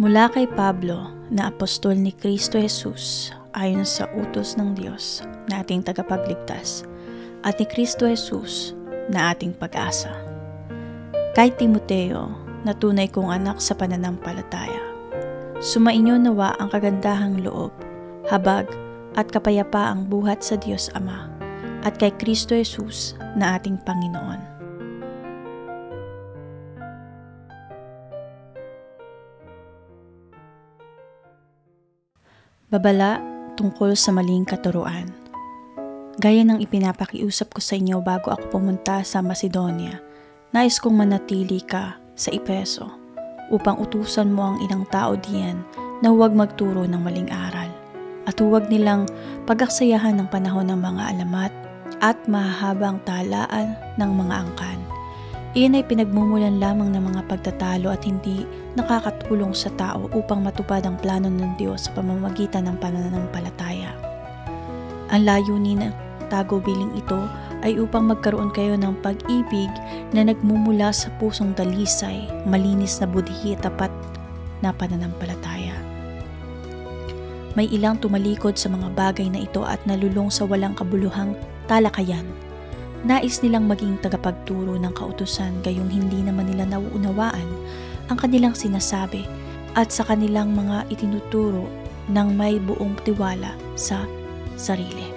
Mula kay Pablo na apostol ni Kristo Jesus ayon sa utos ng Diyos na ating tagapagligtas at ni Kristo Jesus na ating pag-asa. Kay Timoteo na tunay kong anak sa pananampalataya, sumainyo nawa ang kagandahang loob, habag at kapayapaang buhat sa Diyos Ama at kay Kristo Jesus na ating Panginoon. Babala tungkol sa maling katuruan. Gaya ng ipinapakiusap ko sa inyo bago ako pumunta sa Macedonia, nais kong manatili ka sa Efeso upang utusan mo ang ilang tao diyan na huwag magturo ng maling aral at huwag nilang pagaksayahan ng panahon ng mga alamat at mahahabang talaan ng mga angkan. Iyan ay pinagmumulan lamang ng mga pagtatalo at hindi nakakatulong sa tao upang matupad ang plano ng Diyos sa pamamagitan ng pananampalataya. Ang layunin ng tagubiling ito ay upang magkaroon kayo ng pag-ibig na nagmumula sa pusong dalisay, malinis na budhi at tapat na pananampalataya. May ilang tumalikod sa mga bagay na ito at nalulong sa walang kabuluhang talakayan. Nais nilang maging tagapagturo ng kautusan gayong hindi naman nila nauunawaan ang kanilang sinasabi at sa kanilang mga itinuturo ng may buong tiwala sa sarili.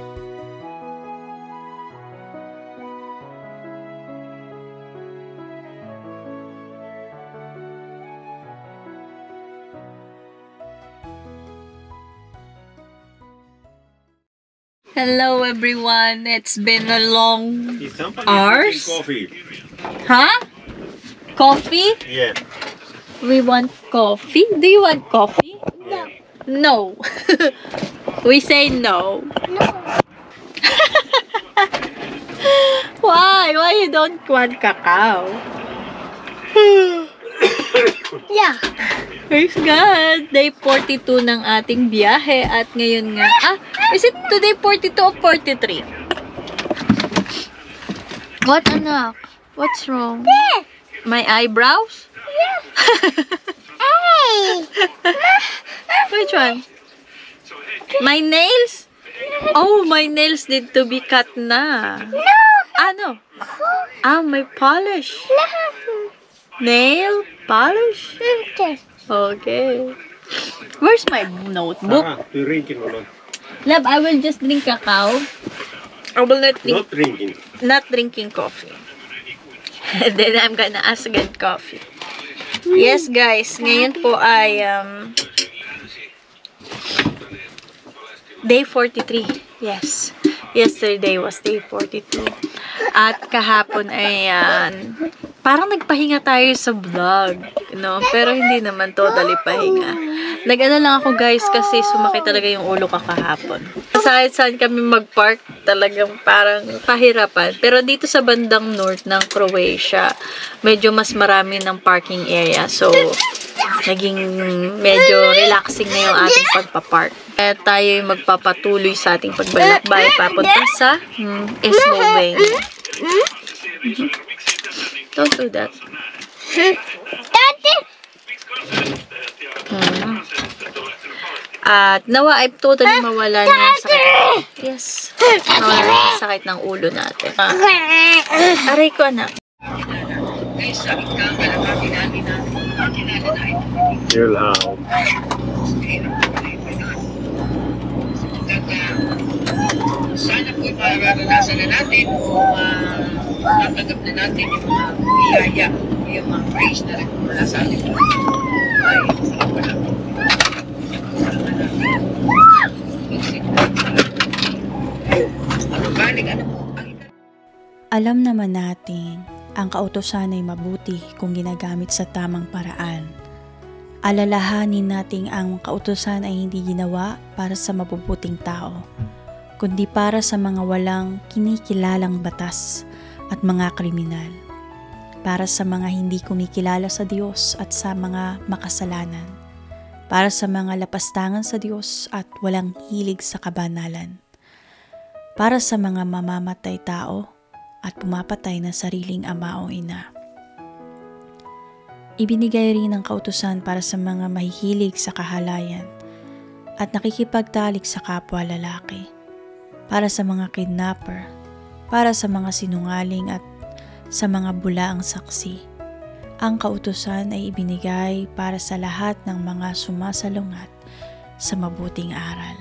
Hello everyone, it's been a long hours. Coffee. Huh? Coffee? Yeah. We want coffee. Do you want coffee? No. We say no. Why? Why you don't want cacao? Yeah. Praise God! Day 42 ng ating biyahe at ngayon nga, is it today 42 or 43? What, anak? What's wrong? My eyebrows? Hey! Which one? My nails? Oh, my nails need to be cut na. No. My polish. Nail polish? Okay. Where's my notebook? Drinking or not? Love, I will just drink cacao. I will not drink. Not drinking. Not drinking coffee. And then I'm gonna ask again coffee. Yes, guys. Ngayon po ay day 43. Yes. Yesterday was day 42. At kahapon ay parang nagpahinga tayo sa vlog, no? Pero hindi naman totally pahinga. Nag-ano lang ako guys kasi sumakit talaga yung ulo ko kahapon. Saan kami mag-park talagang parang pahirapan. Pero dito sa bandang north ng Croatia, medyo mas marami ng parking area. So, naging medyo relaxing na yung ating pagpapark. Kaya tayo yung magpapatuloy sa ating pagbalakbay papunta sa Eslovenia. Don't do that. Daddy! At nawa ay totally mawala na yung sakit. Yes. Mawala na yung sakit ng ulo natin. Aray ko, anak. You'll have. Sana po mararanasan na natin o natanggap na natin yung mga biyaya, yung mga praise na rin mula sa atin. Ay, sarap pa natin. Alam naman natin, ang kautusan ay mabuti kung ginagamit sa tamang paraan. Alalahanin nating ang kautusan ay hindi ginawa para sa mabubuting tao, kundi para sa mga walang kinikilalang batas at mga kriminal, para sa mga hindi kumikilala sa Diyos at sa mga makasalanan, para sa mga lapastangan sa Diyos at walang hilig sa kabanalan, para sa mga mamamatay tao at pumapatay ng sariling ama o ina. Ibinigay rin ang kautusan para sa mga mahihilig sa kahalayan at nakikipagtalik sa kapwa lalaki, para sa mga kidnapper, para sa mga sinungaling at sa mga bulaang saksi. Ang kautusan ay ibinigay para sa lahat ng mga sumasalungat sa mabuting aral.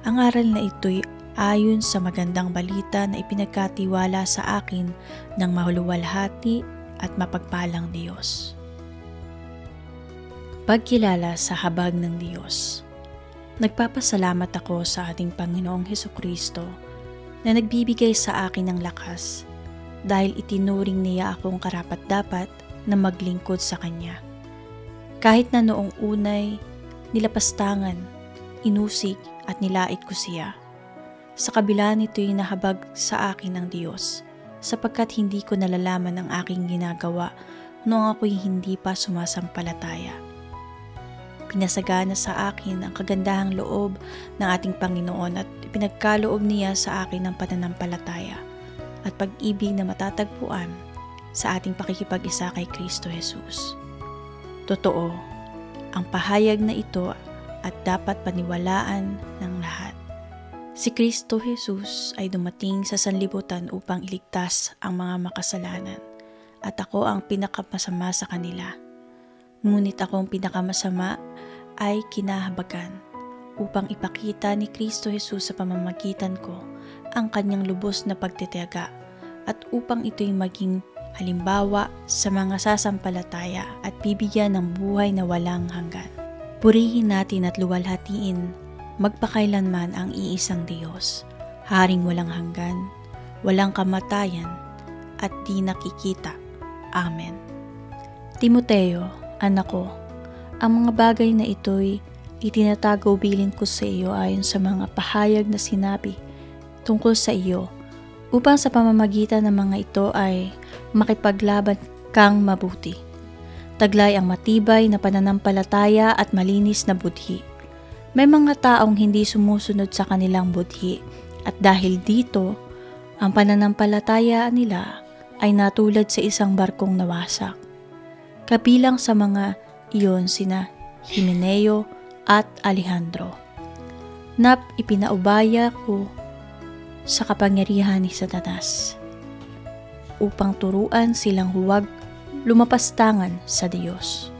Ang aral na ito'y ayon sa magandang balita na ipinagkatiwala sa akin ng mahuluwalhati at mapagpalang Diyos. Pagkilala sa habag ng Diyos. Nagpapasalamat ako sa ating Panginoong Hesukristo na nagbibigay sa akin ng lakas dahil itinuring niya akong karapat-dapat na maglingkod sa Kanya. Kahit na noong unay, nilapastangan, inusig at nilait ko siya. Sa kabila nito'y nahabag sa akin ng Diyos, sapagkat hindi ko nalalaman ang aking ginagawa noong ako'y hindi pa sumasampalataya. Pinasagana sa akin ang kagandahang loob ng ating Panginoon at pinagkaloob niya sa akin ng pananampalataya at pag-ibig na matatagpuan sa ating pakikipag-isa kay Kristo Jesus. Totoo, ang pahayag na ito at dapat paniwalaan ng lahat. Si Kristo Jesus ay dumating sa sanlibutan upang iligtas ang mga makasalanan at ako ang pinakamasama sa kanila. Ngunit akong pinakamasama ay kinahabagan upang ipakita ni Kristo Jesus sa pamamagitan ko ang kanyang lubos na pagtitiyaga at upang ito'y maging halimbawa sa mga sasampalataya at bibigyan ng buhay na walang hanggan. Purihin natin at luwalhatiin magpakailanman ang iisang Diyos, Haring walang hanggan, walang kamatayan, at di nakikita. Amen. Timoteo, anak ko, ang mga bagay na ito'y itinatago bilin ko sa iyo ayon sa mga pahayag na sinabi tungkol sa iyo, upang sa pamamagitan ng mga ito ay makipaglaban kang mabuti. Taglay ang matibay na pananampalataya at malinis na budhi. May mga taong hindi sumusunod sa kanilang budhi at dahil dito, ang pananampalataya nila ay natulad sa isang barkong nawasak. Kabilang sa mga iyon sina Himeneo at Alejandro. Ipinaubaya ko sa kapangyarihan ni Satanas upang turuan silang huwag lumapastangan sa Diyos.